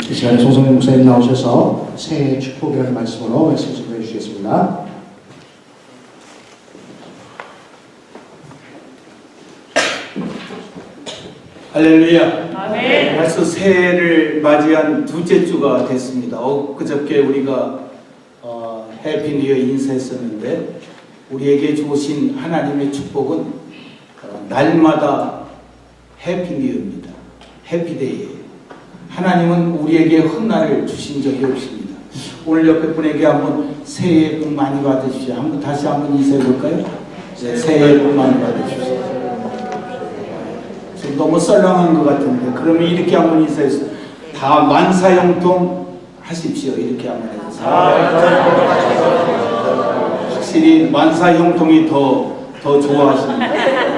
이 시간에 송성민 목사님 나오셔서 새해 축복이라는 말씀으로 말씀 좀 해주시겠습니다. 할렐루야. 아멘. 벌써 새해를 맞이한 둘째 주가 됐습니다. 그저께 우리가 해피 뉴 이어 인사했었는데 우리에게 주신 하나님의 축복은 날마다 해피 뉴 이어입니다. 해피데이예요. 하나님은 우리에게 훗날을 주신 적이 없습니다. 오늘 옆에 분에게 한번 새해 복 많이 받으십시오. 다시 한번 인사해 볼까요? 네, 새해 복 많이 받으십시오. 너무 썰렁한 것 같은데 그러면 이렇게 한번 인사해서 다 만사형통 하십시오. 이렇게 한번 해서 확실히 만사형통이 더 좋아하십니다.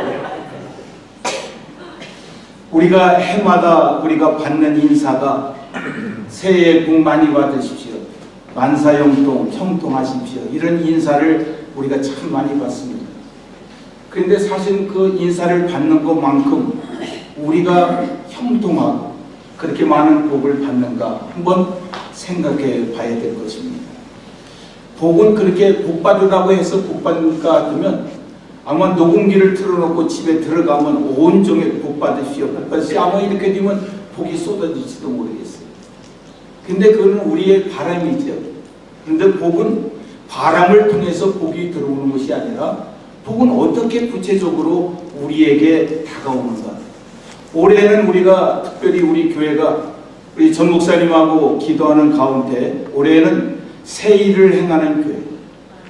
우리가 해마다 우리가 받는 인사가 새해 복 많이 받으십시오. 만사형통, 형통하십시오. 이런 인사를 우리가 참 많이 받습니다. 그런데 사실 그 인사를 받는 것만큼 우리가 형통하고 그렇게 많은 복을 받는가 한번 생각해 봐야 될 것입니다. 복은 그렇게 복 받으라고 해서 복 받는가 하면 아마 녹음기를 틀어놓고 집에 들어가면 온종일 복 받으시오, 복 받으시오. 아마 이렇게 되면 복이 쏟아질지도 모르겠어요. 근데 그건 우리의 바람이죠. 그런데 복은 바람을 통해서 복이 들어오는 것이 아니라 복은 어떻게 구체적으로 우리에게 다가오는가. 올해는 우리가 특별히 우리 교회가 우리 전 목사님하고 기도하는 가운데 올해는 새 일을 행하는 교회.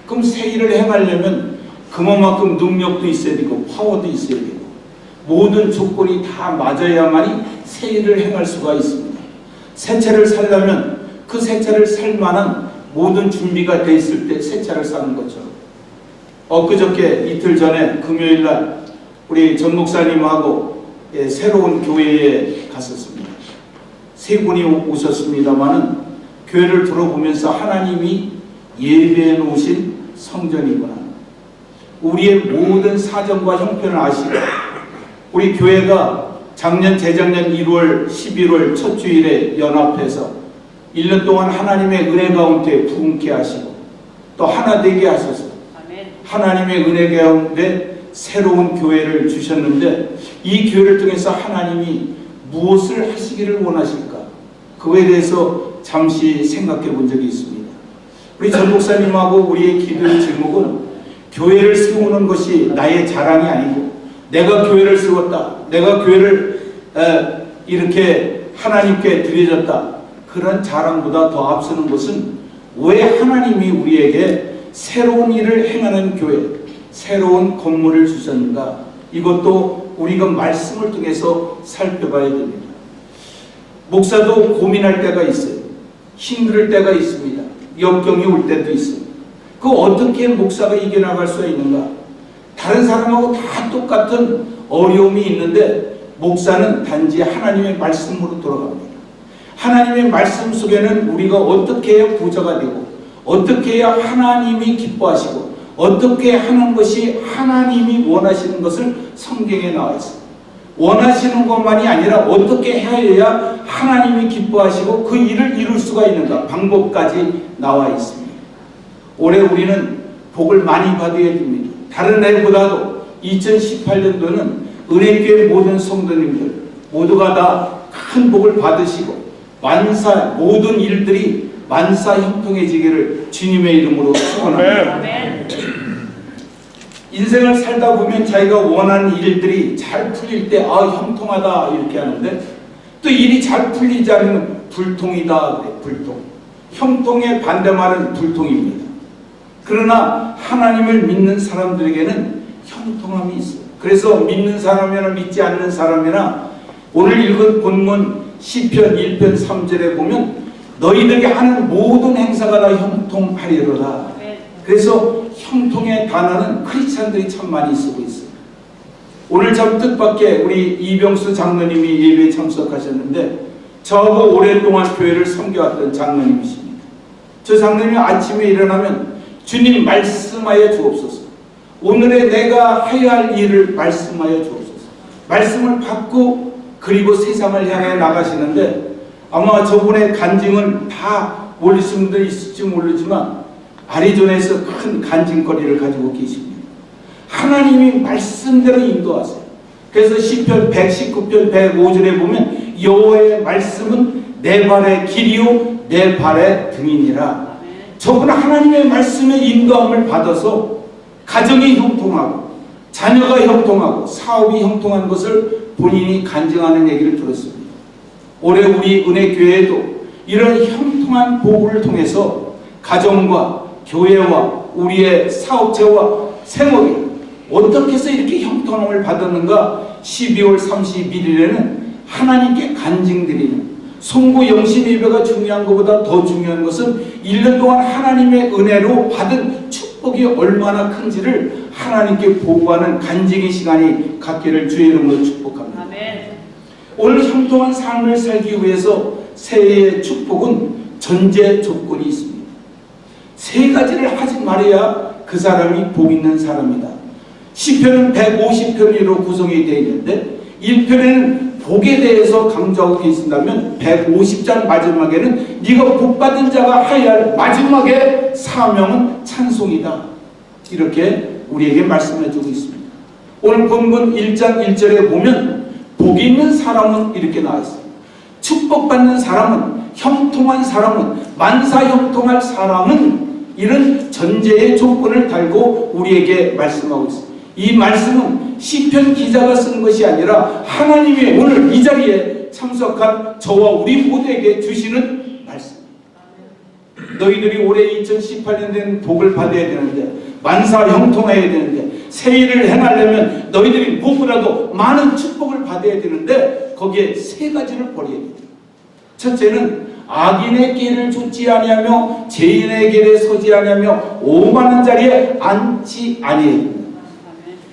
그럼 새 일을 행하려면 그만큼 능력도 있어야 되고 파워도 있어야 되고 모든 조건이 다 맞아야만이 새 일을 행할 수가 있습니다. 새 차를 살려면 그 새 차를 살 만한 모든 준비가 돼 있을 때 새 차를 사는 거죠. 그저께 이틀 전에 금요일날 우리 전 목사님하고 새로운 교회에 갔었습니다. 세 분이 오셨습니다마는 교회를 들어보면서 하나님이 예배해 놓으신 성전이구나. 우리의 모든 사정과 형편을 아시고 우리 교회가 작년 재작년 1월 11월 첫 주일에 연합해서 1년 동안 하나님의 은혜 가운데 부흥케 하시고 또 하나 되게 하셔서 하나님의 은혜 가운데 새로운 교회를 주셨는데 이 교회를 통해서 하나님이 무엇을 하시기를 원하실까? 그거에 대해서 잠시 생각해 본 적이 있습니다. 우리 전 목사님하고 우리의 기도의 제목은 교회를 세우는 것이 나의 자랑이 아니고 내가 교회를 세웠다. 내가 교회를 이렇게 하나님께 드려졌다. 그런 자랑보다 더 앞서는 것은 왜 하나님이 우리에게 새로운 일을 행하는 교회, 새로운 건물을 주셨는가? 이것도 우리가 말씀을 통해서 살펴봐야 됩니다. 목사도 고민할 때가 있어요. 힘들 때가 있습니다. 역경이 올 때도 있어요. 그 어떻게 목사가 이겨나갈 수가 있는가? 다른 사람하고 다 똑같은 어려움이 있는데 목사는 단지 하나님의 말씀으로 돌아갑니다. 하나님의 말씀 속에는 우리가 어떻게 해야 부자가 되고 어떻게 해야 하나님이 기뻐하시고 어떻게 하는 것이 하나님이 원하시는 것을 성경에 나와 있어요. 원하시는 것만이 아니라 어떻게 해야 하나님이 기뻐하시고 그 일을 이룰 수가 있는가 방법까지 나와 있습니다. 올해 우리는 복을 많이 받아야 됩니다. 다른 해보다도 2018년도는 은혜교회 모든 성도님들 모두가 다 큰 복을 받으시고 모든 일들이 만사 형통해지기를 주님의 이름으로 축원합니다. 인생을 살다 보면 자기가 원하는 일들이 잘 풀릴 때 형통하다 이렇게 하는데 또 일이 잘 풀리지 않으면 불통이다 그래. 불통. 형통의 반대말은 불통입니다. 그러나 하나님을 믿는 사람들에게는 형통함이 있어요. 그래서 믿는 사람이나 믿지 않는 사람이나 오늘 읽은 본문 시편 1편 3절에 보면 너희들이 하는 모든 행사가 다 형통하리로다. 그래서 형통의 단어는 크리스찬들이 참 많이 쓰고 있어요. 오늘 참 뜻밖의 우리 이병수 장로님이 예배에 참석하셨는데 저하고 오랫동안 교회를 섬겨왔던 장로님이십니다. 저 장로님이 아침에 일어나면 주님 말씀하여 주옵소서. 오늘의 내가 해야 할 일을 말씀하여 주옵소서. 말씀을 받고 그리고 세상을 향해 나가시는데 아마 저분의 간증은 다 모르시는 분도 있을지 모르지만 아리조나에서 큰 간증거리를 가지고 계십니다. 하나님이 말씀대로 인도하세요. 그래서 시편 119편 105절에 보면 여호와의 말씀은 내 발의 길이요 내 발의 등이니라. 저분은 하나님의 말씀의 인도함을 받아서 가정이 형통하고 자녀가 형통하고 사업이 형통한 것을 본인이 간증하는 얘기를 들었습니다. 올해 우리 은혜교회에도 이런 형통한 복을 통해서 가정과 교회와 우리의 사업체와 생업이 어떻게 해서 이렇게 형통함을 받았는가. 12월 31일에는 하나님께 간증드리는 송구 영신 예배가 중요한 것보다 더 중요한 것은 1년 동안 하나님의 은혜로 받은 축복이 얼마나 큰지를 하나님께 보고하는 간증의 시간이 갖기를 주의 이름으로 축복합니다. 아멘. 오늘 형통한 삶을 살기 위해서 새해의 축복은 전제 조건이 있습니다. 세 가지를 하지 말아야 그 사람이 복 있는 사람이다. 시편은 150편으로 구성이 되어 있는데 1편에는 복에 대해서 강조하고 계신다면 150장 마지막에는 네가 복받은 자가 하여야 할 마지막에 사명은 찬송이다. 이렇게 우리에게 말씀해 주고 있습니다. 오늘 본문 1장 1절에 보면 복 있는 사람은 이렇게 나와 있습니다. 축복받는 사람은, 형통한 사람은, 만사 형통할 사람은, 이런 전제의 조건을 달고 우리에게 말씀하고 있습니다. 이 말씀은 시편 기자가 쓴 것이 아니라 하나님의 오늘 이 자리에 참석한 저와 우리 모두에게 주시는 말씀입니다. 너희들이 올해 2018년에는 복을 받아야 되는데, 만사 형통해야 되는데, 새해를 행하려면 너희들이 무엇보다도 많은 축복을 받아야 되는데 거기에 세 가지를 버려야 됩니다. 첫째는 악인의 길을 좇지 아니하며 죄인의 길에 서지 아니하며 오만한 자리에 앉지 아니해야 됩니다.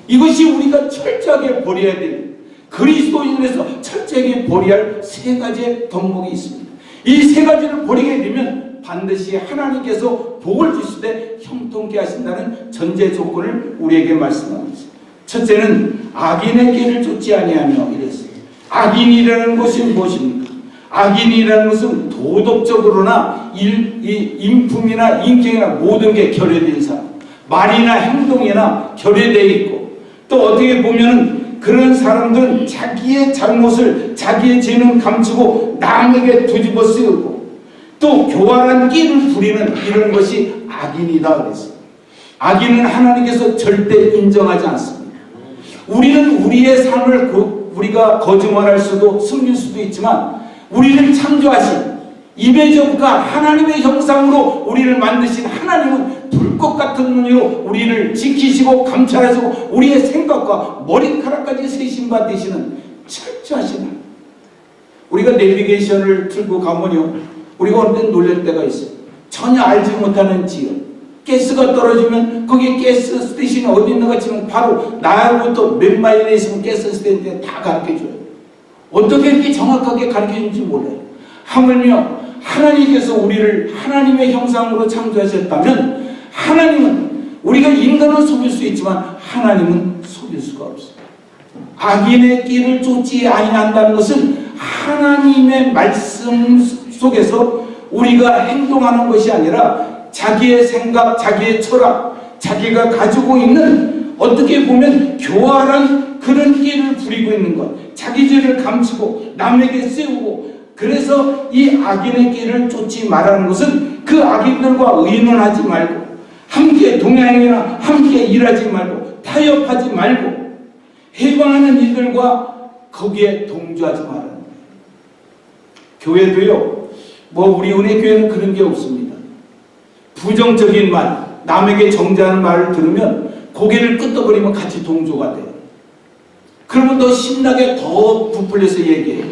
이것이 우리가 철저하게 버려야 될, 그리스도인으로서 철저하게 버려야 할 세 가지의 덕목이 있습니다. 이 세 가지를 버리게 되면 반드시 하나님께서 복을 주시되 형통케 하신다는 전제 조건을 우리에게 말씀하고 있습니다. 첫째는 악인의 길을 좇지 아니하며 이랬어요. 악인이라는 것이 무엇입니까? 악인이라는 것은 도덕적으로나 인품이나 인격이나 모든 게 결여된 사람, 말이나 행동이나 결여되어 있고, 또 어떻게 보면 그런 사람들은 자기의 잘못을, 자기의 죄는 감추고 남에게 뒤집어 쓰고 또 교활한 끼를 부리는 이런 것이 악인이다 그랬어요. 악인은 하나님께서 절대 인정하지 않습니다. 우리는 우리의 삶을 우리가 거짓말할 수도 숨길 수도 있지만 우리를 창조하신 이미지가 하나님의 형상으로 우리를 만드신 하나님은 불꽃 같은 눈으로 우리를 지키시고 감찰하시고 우리의 생각과 머리카락까지 세심바 되시는 철저하신 하나님. 우리가 내비게이션을 틀고 가면요, 우리가 어느 때 놀랄 때가 있어요. 전혀 알지 못하는 지역, 가스가 떨어지면 거기 가스 스테이션이 어디 있는가 치면 바로 나로부터 몇 마일에 있으면 가스 스테이션에 다 가르쳐줘요. 어떻게 이렇게 정확하게 가르쳐주는지 몰라요. 하물며 하나님께서 우리를 하나님의 형상으로 창조하셨다면 하나님은, 우리가 인간은 속일 수 있지만 하나님은 속일 수가 없어요. 악인의 길을 쫓지 아니한다는 것은 하나님의 말씀 속에서 우리가 행동하는 것이 아니라 자기의 생각, 자기의 철학, 자기가 가지고 있는 어떻게 보면 교활한 그런 길을 부리고 있는 것, 자기 죄를 감추고 남에게 세우고, 그래서 이 악인의 길을 쫓지 말라는 것은 그 악인들과 의논하지 말고 함께 동행이나 함께 일하지 말고 타협하지 말고 해방하는 이들과 거기에 동조하지 말라는 거예요. 교회도요, 우리 은혜교회는 그런 게 없습니다. 부정적인 말, 남에게 정죄하는 말을 들으면 고개를 끄덕거리면 같이 동조가 돼요. 그러면 더 신나게 더 부풀려서 얘기해요.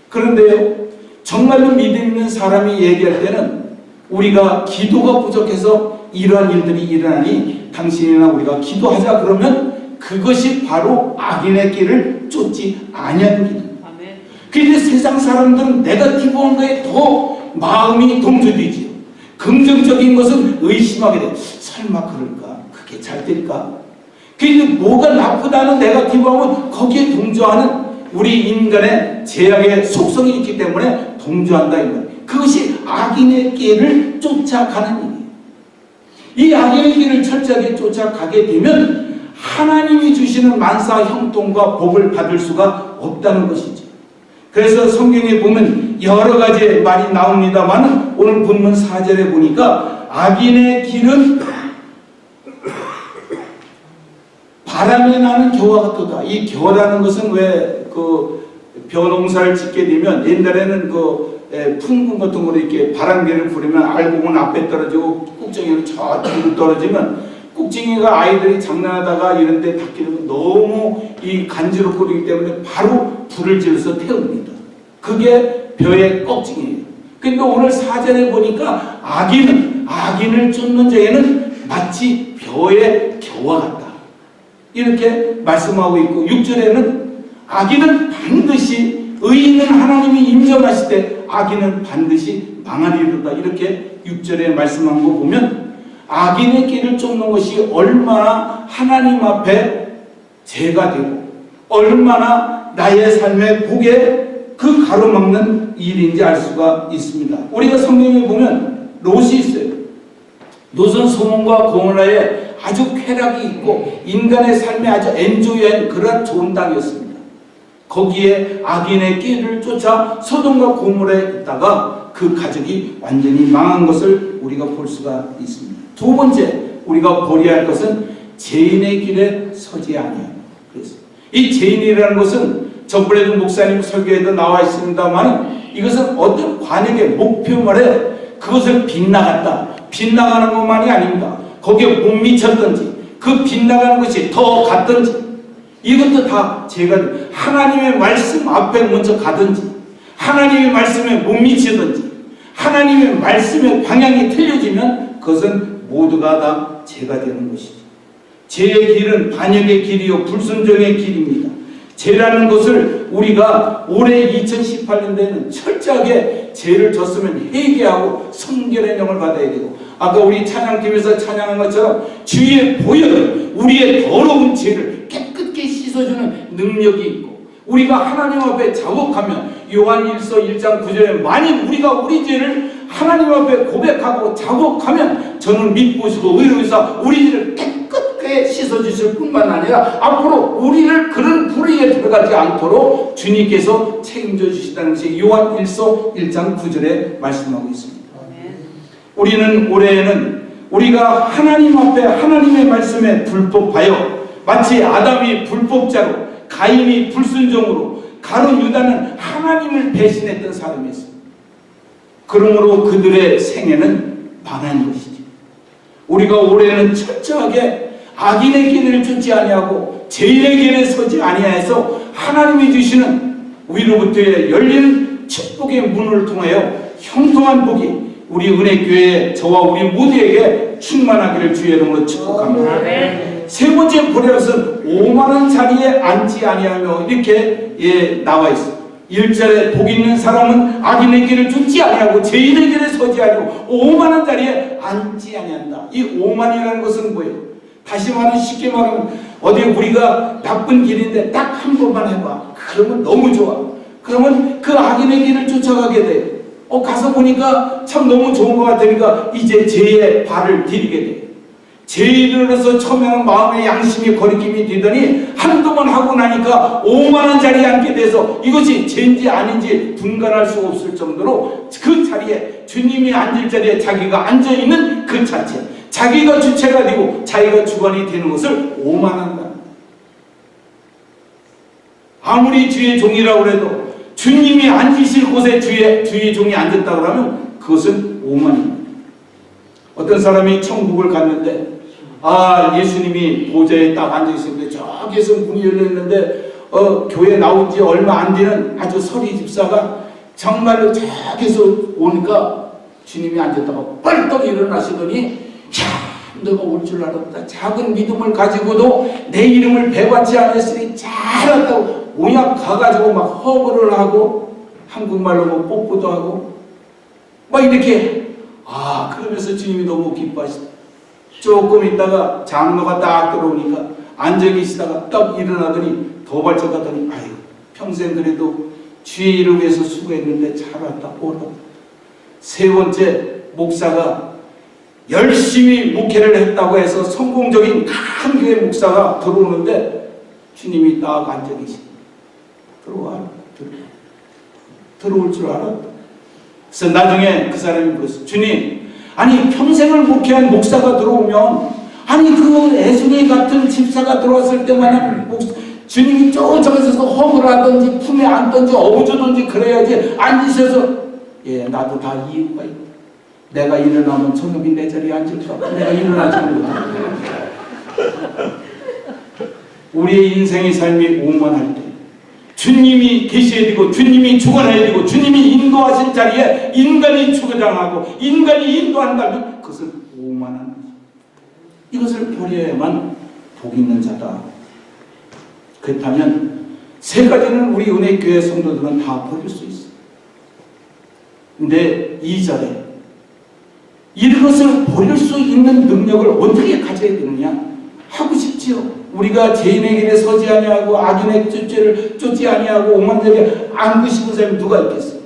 그런데요, 정말로 믿음 있는 사람이 얘기할 때는 우리가 기도가 부족해서 이러한 일들이 일어나니 당신이나 우리가 기도하자 그러면 그것이 바로 악인의 길을 쫓지 아니하는 길. 그런데 세상 사람들은 네거티브한 거에 더 마음이 동조되지요. 긍정적인 것은 의심하게 돼. 설마 그럴까? 그게 잘 될까? 그런데 뭐가 나쁘다는 네거티브하면 거기에 동조하는 우리 인간의 죄악의 속성이 있기 때문에 동조한다 이 말이에요. 그것이 악인의 길을 쫓아가는 일이에요. 이 악인의 길을 철저하게 쫓아가게 되면 하나님이 주시는 만사 형통과 복을 받을 수가 없다는 것이죠. 그래서 성경에 보면 여러 가지 말이 나옵니다만 오늘 본문 4절에 보니까 악인의 길은 바람에 나는 겨와 같도다. 이 겨라는 것은 왜 그 벼농사를 짓게 되면 옛날에는 그 풍금 같은 거로 이렇게 바람개를 부리면 알곡은 앞에 떨어지고 꾹정이는 저 뒤로 떨어지면 꾹정이가 아이들이 장난하다가 이런 데 닿기는 너무 이 간지럽고 그러기 때문에 바로 불을 질러서 태웁니다. 그게 벼의 꺽징이에요. 근데 오늘 4절에 보니까 악인을 쫓는 자에는 마치 벼의 겨와 같다. 이렇게 말씀하고 있고 6절에는 악인은 반드시 의인은 하나님이 인정하실 때 악인은 반드시 망하리로다. 이렇게 6절에 말씀한 거 보면 악인의 길을 쫓는 것이 얼마나 하나님 앞에 죄가 되고 얼마나 나의 삶의 복에 그 가로막는 일인지 알 수가 있습니다. 우리가 성경에 보면 롯이 있어요. 롯은 소돔과 고모라에 아주 쾌락이 있고 인간의 삶에 아주 엔조이한 그런 좋은 땅이었습니다. 거기에 악인의 길을 쫓아 소돔과 고모라에 있다가 그 가족이 완전히 망한 것을 우리가 볼 수가 있습니다. 두 번째 우리가 보려야 할 것은 죄인의 길에 서지 아니하며. 그래서 이 죄인이라는 것은 전번에도 목사님 설교에도 나와 있습니다만 이것은 어떤 관역의 목표물에 그것을 빗나갔다. 빗나가는 것만이 아닙니다. 거기에 못 미쳤든지 그 빗나가는 것이 더 갔든지 이것도 다 제가 하나님의 말씀 앞에 먼저 가든지 하나님의 말씀에 못 미치든지 하나님의 말씀의 방향이 틀려지면 그것은 모두가 다 죄가 되는 것이죠. 죄의 길은 반역의 길이요 불순종의 길입니다. 죄라는 것을 우리가 올해 2018년도에는 철저하게 죄를 졌으면 회개하고 성결의 영을 받아야 되고 아까 우리 찬양팀에서 찬양한 것처럼 주의 보혈은 우리의 더러운 죄를 깨끗게 씻어주는 능력이 있고 우리가 하나님 앞에 자복하면 요한 1서 1장 9절에 만일 우리가 우리 죄를 하나님 앞에 고백하고 자복하면 저는 믿으시고 의로우사 우리 죄를 깨끗하게 씻어주실 뿐만 아니라 앞으로 우리를 그런 불의에 들어가지 않도록 주님께서 책임져 주시다는 것이 요한 1서 1장 9절에 말씀하고 있습니다. 우리는 올해에는 우리가 하나님 앞에 하나님의 말씀에 불법하여 마치 아담이 불법자로 가인이 불순종으로 가룟 유다는 하나님을 배신했던 사람이었습니다. 그러므로 그들의 생애는 망한 것이죠. 우리가 올해는 철저하게 악인의 길을 쫓지 아니하고 죄인의 길에 서지 아니하여서 하나님이 주시는 위로부터의 열리는 축복의 문을 통하여 형통한 복이 우리 은혜교회 저와 우리 모두에게 충만하기를 주의 이름으로 축복합니다. 세 번째 보려 것은 오만한 자리에 앉지 아니하며 이렇게 나와 있습니다. 1절에 복 있는 사람은 악인의 길을 쫓지 아니하고 죄인의 길에 서지 아니하고 오만한 자리에 앉지 아니한다. 이 오만이라는 것은 뭐예요? 다시 말하면 쉽게 말하면 어디 우리가 나쁜 길인데 딱 한 번만 해봐. 그러면 너무 좋아. 그러면 그 악인의 길을 쫓아가게 돼. 가서 보니까 참 너무 좋은 것 같으니까 이제 죄에 발을 디디게 돼. 죄인으로서 처음에는 마음의 양심이 거리낌이 되더니 한두 번 하고 나니까 오만한 자리에 앉게 돼서 이것이 죄인지 아닌지 분간할 수 없을 정도로 그 자리에 주님이 앉을 자리에 자기가 앉아있는 그 자체 자기가 주체가 되고 자기가 주관이 되는 것을 오만한다. 아무리 주의 종이라고 해도 주님이 앉으실 곳에 주의 종이 앉았다고 하면 그것은 오만입니다. 어떤 사람이 천국을 갔는데 예수님이 보좌에 딱 앉아있었는데 저기에서 문이 열렸는데 교회 나온 지 얼마 안 되는 아주 서리 집사가 정말로 저기서 오니까 주님이 앉았다가 벌떡 일어나시더니 너가 올 줄 알았다. 작은 믿음을 가지고도 내 이름을 배받지 않았으니 잘했다고 오약 가가지고 막 허물을 하고 한국말로 뭐 뽀뽀도 하고 막 이렇게 그러면서 주님이 너무 기뻐하시다. 조금 있다가 장로가 딱 들어오니까 앉아 계시다가 딱 일어나더니 더 발작하더니 평생 그래도 주의 일을 위해서 수고했는데 잘 왔다 오라. 세 번째, 목사가 열심히 목회를 했다고 해서 성공적인 큰 교회 목사가 들어오는데 주님이 딱 앉아 계십니다. 들어와. 들어올 줄 알아? 그래서 나중에 그 사람이 물었어. 주님, 아니 평생을 목회한 목사가 들어오면, 아니 그 애순이 같은 집사가 들어왔을 때마다 주님이 저쪽에서 허물 하든지 품에 안든지 업어주든지 그래야지 앉으셔서, 예, 나도 다 이유가 있다. 내가 일어나면 저놈이 내 자리에 앉을까? 내가 일어나지 못해. 우리의 인생의 삶이 오만할 때, 주님이 계셔야 되고 주님이 주관해야 되고 주님이 인도하신 자리에 인간이 주거장하고 인간이 인도한다면 그것을 오만한 거죠. 이것을 버려야만 복 있는 자다. 그렇다면 세 가지는 우리 은혜교회 성도들은 다 버릴 수 있어요. 근데 2절에 이것을 버릴 수 있는 능력을 어떻게 가져야 되느냐? 하고 싶지요. 우리가 죄인의 길에 서지 아니하고 악인의 죄를 쫓지 아니하고 오만되게 안고 싶은 사람이 누가 있겠어요?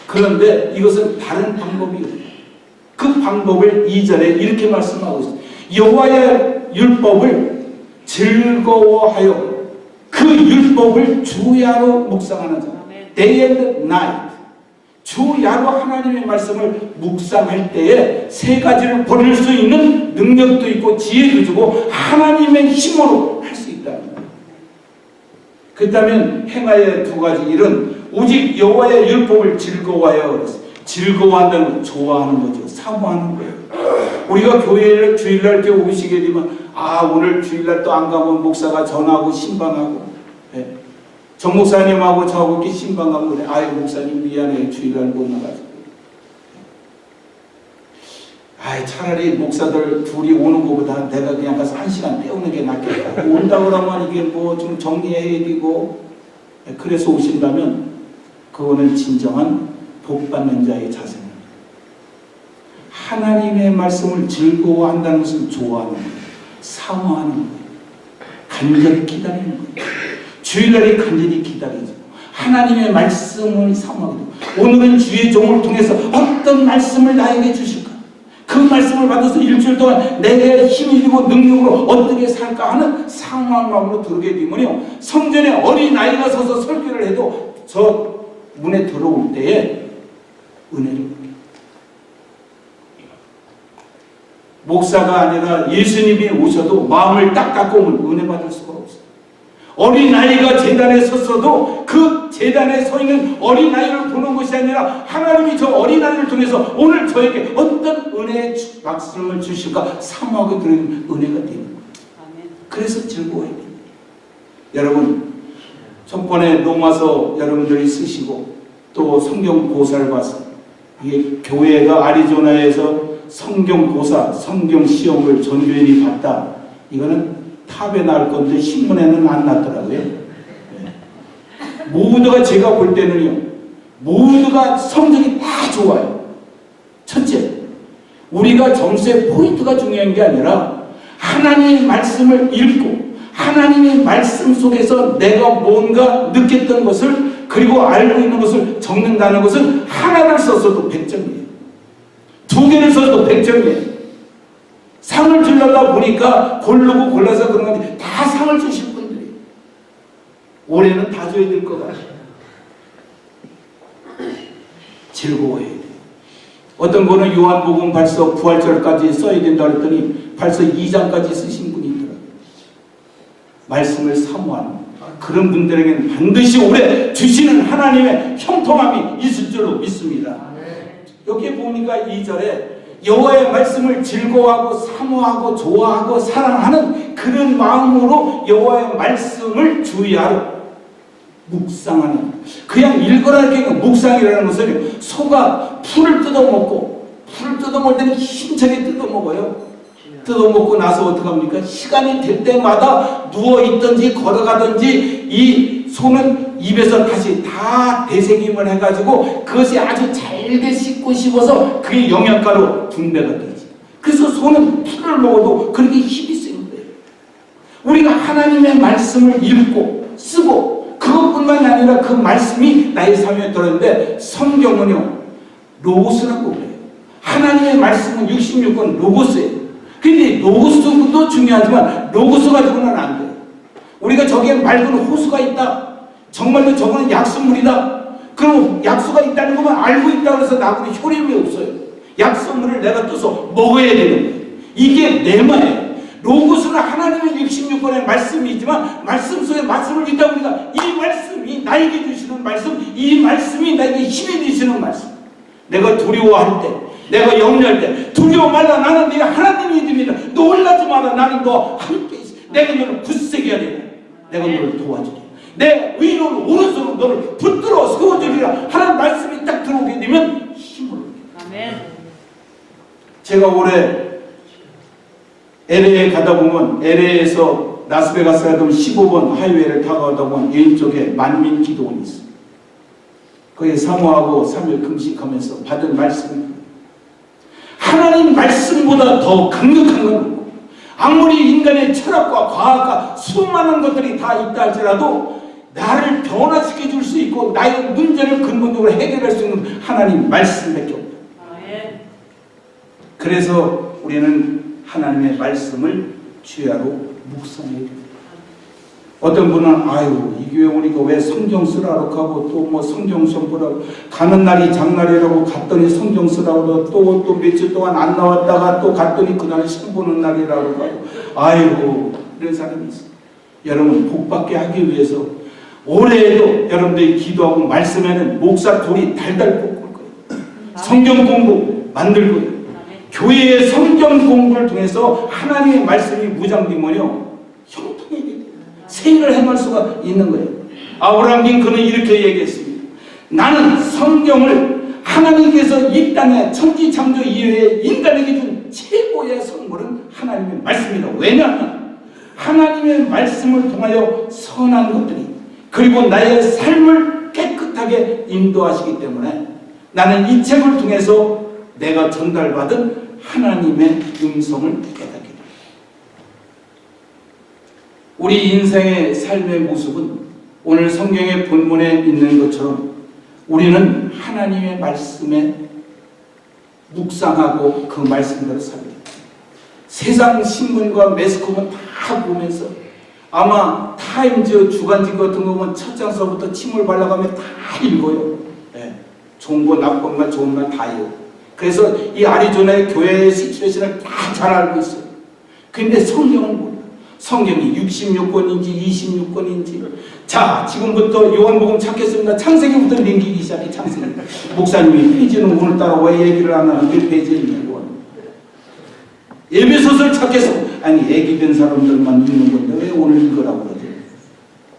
그런데 이것은 다른 방법이에요. 그 방법을 2절에 이렇게 말씀하고 있어요. 여호와의 율법을 즐거워하여 그 율법을 주야로 묵상하는 자. Day and night. 주야로 하나님의 말씀을 묵상할 때에 세 가지를 버릴 수 있는 능력도 있고 지혜도 주고 하나님의 힘으로 할 수 있다는 거예요. 그렇다면 행하여 두 가지 일은 오직 여호와의 율법을 즐거워하여 그랬어요. 즐거워한다는 건 좋아하는 거죠. 사모하는 거예요. 우리가 교회를 주일날 이렇게 오시게 되면, 아, 오늘 주일날 또 안 가면 목사가 전화하고 신방하고, 네. 정 목사님하고 저하고 이렇게 신방하고 그래. 아유, 목사님 미안해요. 주일날 못 나가지고. 아이, 차라리 목사들 둘이 오는 것보다 내가 그냥 가서 1시간 때우는 게 낫겠다. 온다고 하면 이게 뭐 좀 정리해야 되고, 그래서 오신다면 그거는 진정한 복받는 자의 자세입니다. 하나님의 말씀을 즐거워한다는 것은 좋아하는 거예요. 사모하는 거예요. 간절히 기다리는 거예요. 주일날에 간절히 기다리죠. 하나님의 말씀을 사모하게 되고, 오늘은 주의 종을 통해서 어떤 말씀을 나에게 주실까? 그 말씀을 받아서 일주일 동안 내 힘이 되고 능력으로 어떻게 살까 하는 상황 마음으로 들게 되면요, 성전에 어린아이가 서서 설교를 해도 저 문에 들어올 때에 은혜를 받게. 목사가 아니라 예수님이 오셔도 마음을 딱 닦고 오면 은혜 받을 수가 없어요. 어린아이가 제단에 섰어도 그 제단에 서 있는 어린아이를 보는 것이 아니라 하나님이 저 어린아이를 통해서 오늘 저에게 어떤 은혜의 말씀을 주실까 사모하게 드리는 은혜가 되는 거예요. 그래서 즐거워해야 됩니다. 여러분, 전번에 로마서 여러분들이 쓰시고 또 성경 고사를 봤어요. 이게 교회가 아리조나에서 성경 고사, 성경 시험을 전교인이 봤다. 이거는 탑에 날 건데 신문에는 안 났더라고요. 네. 모두가 제가 볼 때는요, 모두가 성적이 다 좋아요. 첫째, 우리가 점수의 포인트가 중요한 게 아니라 하나님의 말씀을 읽고 하나님의 말씀 속에서 내가 뭔가 느꼈던 것을 그리고 알고 있는 것을 적는다는 것은 하나를 썼어도 100점이에요. 2개를 써도 100점이에요. 상을 주려다 보니까 고르고 골라서 그런 건데 다 상을 주실 분들이에요. 올해는 다 줘야 될 것 같아요. 즐거워해야 돼요. 어떤 분은 요한복음 발서 부활절까지 써야 된다 그랬더니 발서 2장까지 쓰신 분이 있더라고요. 말씀을 사모하는 그런 분들에게는 반드시 올해 주시는 하나님의 형통함이 있을 줄로 믿습니다. 여기에 보니까 2절에 여호와의 말씀을 즐거워하고 사모하고 좋아하고 사랑하는 그런 마음으로 여호와의 말씀을 주의하러 묵상하는, 그냥 읽어라 이렇게 묵상이라는 것은 소가 풀을 뜯어먹고, 풀을 뜯어먹을 때는 힘차게 뜯어먹어요. 뜯어먹고 나서 어떡합니까? 시간이 될 때마다 누워있든지 걸어가든지 이 소는 입에서 다시 다 되새김을 해가지고 그것이 아주 잘게 씹고 씹어서 그게 영양가로 분배가 되지. 그래서 소는 풀을 먹어도 그렇게 힘이 센 거예요. 우리가 하나님의 말씀을 읽고 쓰고 그거 그것뿐만이 아니라 그 말씀이 나의 삶에 들어있는데 성경은요 로고스라고 그래요. 하나님의 말씀은 66권 로고스예요. 근데 로고스도 중요하지만 로고스 가지고는 안 돼요. 우리가 저기에 맑은 호수가 있다. 정말로 저거는 약수물이다. 그럼 약수가 있다는 것만 알고 있다고 해서 나하고는 효력이 없어요. 약수물을 내가 떠서 먹어야 되는 거예요. 이게 레마예요. 로고스는 하나님의 66권의 말씀이지만 말씀 속에 말씀을 읽다 보니까 이 말씀이 나에게 주시는 말씀, 이 말씀이 나에게 힘이 되시는 말씀. 내가 두려워할 때, 내가 염려할 때 두려워 말라. 나는 네 하나님이 됩니다. 놀라지 마라. 나는 너와 함께 있어. 내가 너를 굳세게 하리라. 내가 너를 도와주리라. 내 의로운 오른손으로 너를 붙들어 세워주리라. 하나님 말씀이 딱 들어오게 되면 힘을 얻게. 제가 올해 LA에 가다 보면 LA에서 라스베가스 가던 15번 하이웨이를 타고 가다 보면 왼쪽에 만민 기도원이 있어요. 거기에 사모하고 3일 금식하면서 받은 말씀입니다. 하나님 말씀보다 더 강력한 건 아무리 인간의 철학과 과학과 수많은 것들이 다 있다 할지라도 나를 변화시켜 줄 수 있고 나의 문제를 근본적으로 해결할 수 있는 하나님 말씀밖에 없다. 그래서 우리는 하나님의 말씀을 주야로 묵상해야 됩니다. 어떤 분은 아유 이 교회 오니까 왜 성경 쓰라고 하고 또 뭐 성경 선포라고 가는 날이 장날이라고 갔더니 성경 쓰라고 또 며칠 동안 안 나왔다가 또 갔더니 그날 시험 보는 날이라고 하고 아이고 이런 사람이 있어요. 여러분 복받게 하기 위해서 올해에도 여러분들이 기도하고 말씀에는 목사 돌이 달달 볶을 거예요. 성경 공부 만들고요. 교회의 성경 공부를 통해서 하나님의 말씀이 무장되면요 형통하게 돼요. 생일을 행할 수가 있는 거예요. 아브라함 링컨은 이렇게 얘기했습니다. 나는 성경을 하나님께서 이 땅에 천지창조 이후에 인간에게 준 최고의 선물은 하나님의 말씀이다. 왜냐하면 하나님의 말씀을 통하여 선한 것들이 그리고 나의 삶을 깨끗하게 인도하시기 때문에 나는 이 책을 통해서 내가 전달받은 하나님의 음성을 깨닫게 됩니다. 우리 인생의 삶의 모습은 오늘 성경의 본문에 있는 것처럼 우리는 하나님의 말씀에 묵상하고 그 말씀대로 삽니다. 세상 신문과 매스컴은 다 보면서 아마 타임즈 주간지 같은 거 보면 첫 장서부터 침을 발라가며 다 읽어요. 네. 좋은 거 나쁜 것만 좋은 말 다 읽어요. 그래서 이 아리조나의 교회의 시츄에이션을 다 잘 알고 있어요. 근데 성경은 몰라요. 성경이 66권인지 26권인지 자 지금부터 요한복음 찾겠습니다. 창세기부터 넘기기 시작해. 창세기 목사님이 페이지는 오늘따라 왜 얘기를 안 하는 몇 페이지에 있냐고 예배소설 찾겠어. 아니 애기 된 사람들만 읽는 건데 왜 오늘 읽으라고 그러지.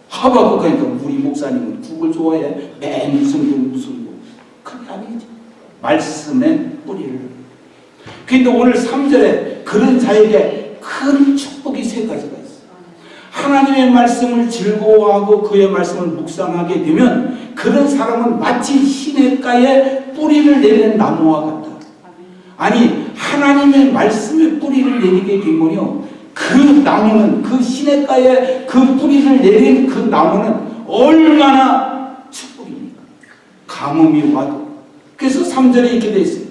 하박국 하니까 우리 목사님은 국을 좋아해. 맨 무슨 그게 아니지. 말씀의 뿌리를. 그런데 오늘 3절에 그런 자에게 큰 축복이 세 가지가 있어요. 하나님의 말씀을 즐거워하고 그의 말씀을 묵상하게 되면 그런 사람은 마치 시냇가에 뿌리를 내리는 나무와 같다. 아니 하나님의 말씀의 뿌리를 내리게 되면요 그 나무는 그 시냇가에 그 뿌리를 내린 그 나무는 얼마나 축복입니까? 가뭄이 와도. 그래서 3절에 이렇게 되어 있어요.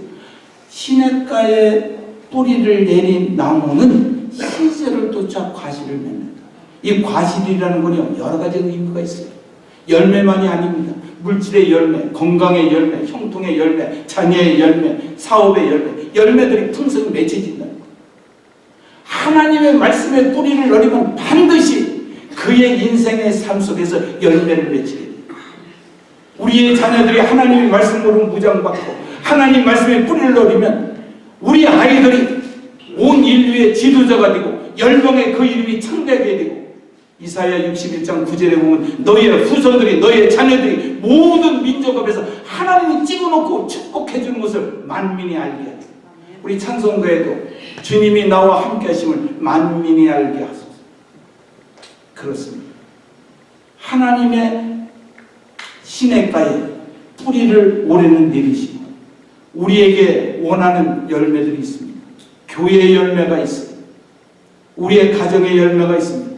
시냇가에 뿌리를 내린 나무는 시절을 쫓아 과실을 맺는다. 이 과실이라는 건요 여러 가지 의미가 있어요. 열매만이 아닙니다. 물질의 열매, 건강의 열매, 형통의 열매, 자녀의 열매, 사업의 열매, 열매들이 풍성히 맺혀진다는 거예요. 하나님의 말씀에 뿌리를 내리면 반드시 그의 인생의 삶 속에서 열매를 맺히게 돼요. 우리의 자녀들이 하나님의 말씀으로 무장받고 하나님 말씀에 뿌리를 내리면 우리 아이들이 온 인류의 지도자가 되고 열방의 그 이름이 창대하게 되고 이사야 61장 9절에 보면 너희의 후손들이 너희의 자녀들이 모든 민족 앞에서 하나님이 찍어놓고 축복해 주는 것을 만민이 알게 하라. 우리 찬송가에도 주님이 나와 함께 하심을 만민이 알게 하소서. 그렇습니다. 하나님의 시냇가에 뿌리를 올해는 내리시고 우리에게 원하는 열매들이 있습니다. 교회의 열매가 있어요. 우리의 가정의 열매가 있습니다.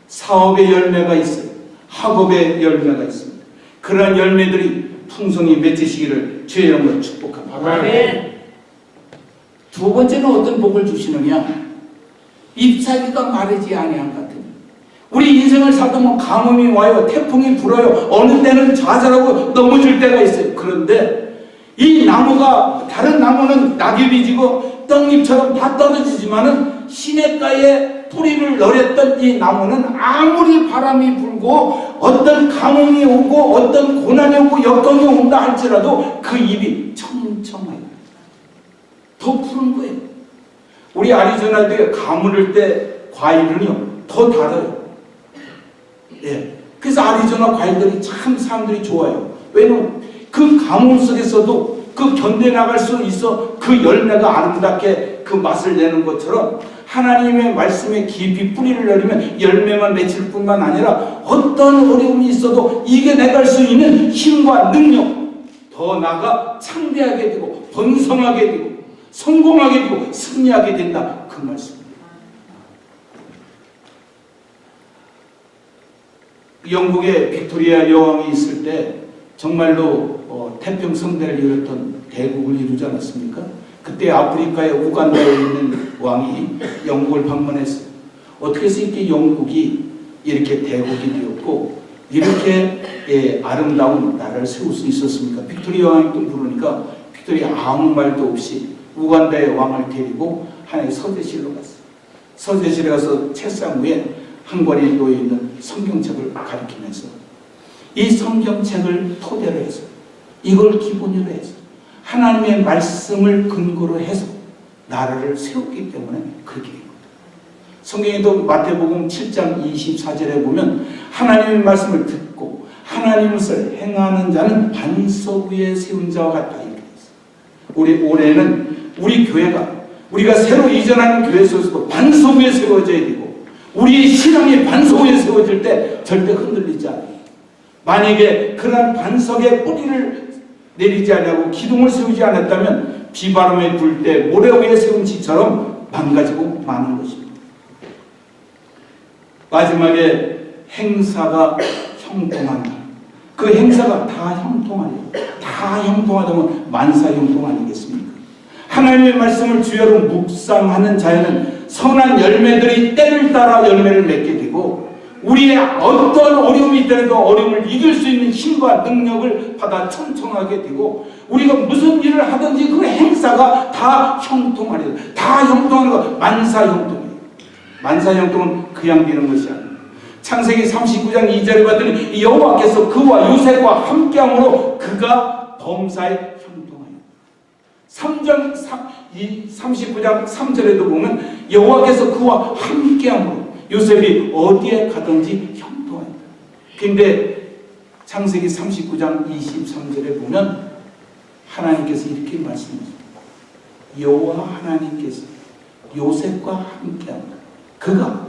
사업의 열매가 있어요. 학업의 열매가 있습니다. 그러한 열매들이 풍성히 맺으시기를 주의 이름으로 축복합니다. 아멘. 두 번째는 어떤 복을 주시느냐? 잎사귀가 마르지 아니한 같은. 우리 인생을 살다 보면 가뭄이 와요. 태풍이 불어요. 어느 때는 좌절하고 넘어질 때가 있어요. 그런데 이 나무가, 다른 나무는 낙엽이 지고 떡잎처럼 다 떨어지지만은 시냇가에 뿌리를 내렸던 이 나무는 아무리 바람이 불고 어떤 가뭄이 오고 어떤 고난이 오고 역경이 온다 할지라도 그 잎이 청청해요. 더 푸른 거예요. 우리 아리조나도에 가물을 때 과일은요 더 달아요. 예. 그래서 아리조나 과일들이 참 사람들이 좋아요. 왜냐면 그 가뭄 속에서도 그 견뎌나갈 수 있어. 그 열매가 아름답게 그 맛을 내는 것처럼 하나님의 말씀에 깊이 뿌리를 내리면 열매만 맺힐 뿐만 아니라 어떤 어려움이 있어도 이겨내갈 수 있는 힘과 능력, 더 나아가 창대하게 되고 번성하게 되고 성공하게 되고 승리하게 된다. 그 말씀입니다. 영국의 빅토리아 여왕이 있을 때 정말로 태평성대를 이뤘던 대국을 이루지 않았습니까? 그때 아프리카의 우간다에 있는 왕이 영국을 방문했어요. 어떻게 해서 이렇게 영국이 이렇게 대국이 되었고 이렇게 아름다운 나라를 세울 수 있었습니까? 빅토리아 왕이 또 부르니까 빅토리아 아무 말도 없이 우간다의 왕을 데리고 하나의 서재실로 갔어요. 서재실에 가서 책상 위에 한 권이 놓여있는 성경책을 가리키면서 이 성경책을 토대로 해서 이걸 기본으로 해서 하나님의 말씀을 근거로 해서 나라를 세웠기 때문에 그렇게 된 겁니다. 성경에도 마태복음 7장 24절에 보면 하나님의 말씀을 듣고 하나님을 행하는 자는 반석 위에 세운 자와 같다 이렇게 했어요. 우리 올해는 우리 교회가 우리가 새로 이전하는 교회 속에서도 반석 위에 세워져야 되고 우리의 신앙이 반석 위에 세워질 때 절대 흔들리지 않아요. 만약에 그런 반석에 뿌리를 내리지 않고 기둥을 세우지 않았다면 비바람에 불 때 모래 위에 세운 지처럼 망가지고 마는 것입니다. 마지막에 행사가 형통한다. 그 행사가 다 형통하냐? 다 형통하다면 만사형통 아니겠습니까? 하나님의 말씀을 주야로 묵상하는 자에는 선한 열매들이 때를 따라 열매를 맺게 되고 우리의 어떤 어려움이 있더라도 어려움을 이길 수 있는 힘과 능력을 받아 청청하게 되고 우리가 무슨 일을 하든지 그 행사가 다 형통하리라. 다 형통하는 거 만사형통이에요. 만사형통은 그냥 되는 것이 아니에요. 창세기 39장 2절에 봤더니 여호와께서 그와 요셉과 함께함으로 그가 범사에 형통하여 39장 3절에도 보면 여호와께서 그와 함께함으로 요셉이 어디에 가든지 형통하였다. 그런데 창세기 39장 23절에 보면 하나님께서 이렇게 말씀하십니다. 여호와 하나님께서 요셉과 함께합니다. 그가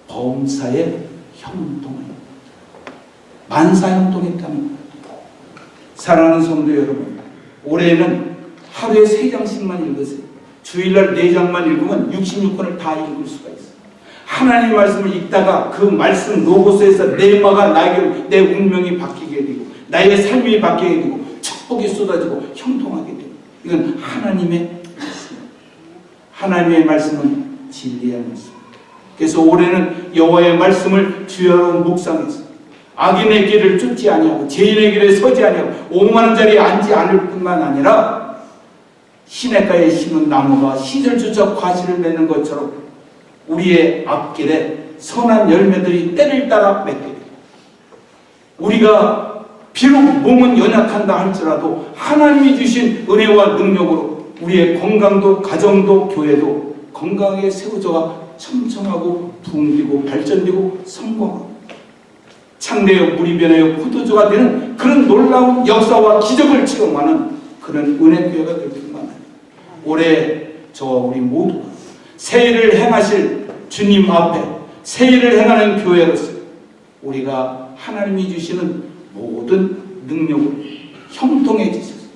범사에 형통하였다. 만사형통했다는 사랑하는 성도 여러분, 올해는 하루에 3장씩만 읽으세요. 주일날 4장만 읽으면 66권을 다 읽을 수가 있어요. 하나님의 말씀을 읽다가 그 말씀 로고스에서 내 마가 나에게 내 운명이 바뀌게 되고 나의 삶이 바뀌게 되고 축복이 쏟아지고 형통하게 되고 이건 하나님의 말씀. 하나님의 말씀은 진리의 말씀. 그래서 올해는 여호와의 말씀을 주야로 묵상해서 악인의 길을 쫓지 아니하고 죄인의 길에 서지 아니하고 오만한 자리에 앉지 않을 뿐만 아니라 시냇가에 심은 나무가 시절주적 과실을 맺는 것처럼 우리의 앞길에 선한 열매들이 때를 따라 맺게 됩니다. 우리가 비록 몸은 연약한다 할지라도 하나님이 주신 은혜와 능력으로 우리의 건강도 가정도 교회도 건강하게 세워져가 청청하고 붕괴고 발전되고 성공하고 창대하여 물이 변하여 포도주가 되는 그런 놀라운 역사와 기적을 체험하는 그런 은혜교회가 될 뿐만 아니라 올해 저와 우리 모두가 새해를 행하실 주님 앞에 새해를 행하는 교회로서 우리가 하나님이 주시는 모든 능력으로 형통해지셔서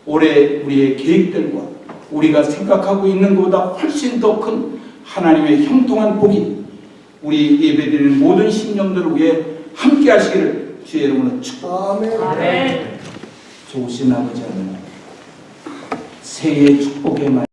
올해 우리의 계획들과 우리가 생각하고 있는 것보다 훨씬 더 큰 하나님의 형통한 복이 우리 예배드리는 모든 신령들을 위해 함께 하시기를 주의 이름으로 축복합니다. 아멘. 좋으신 아버지 하나님, 새해 축복의 말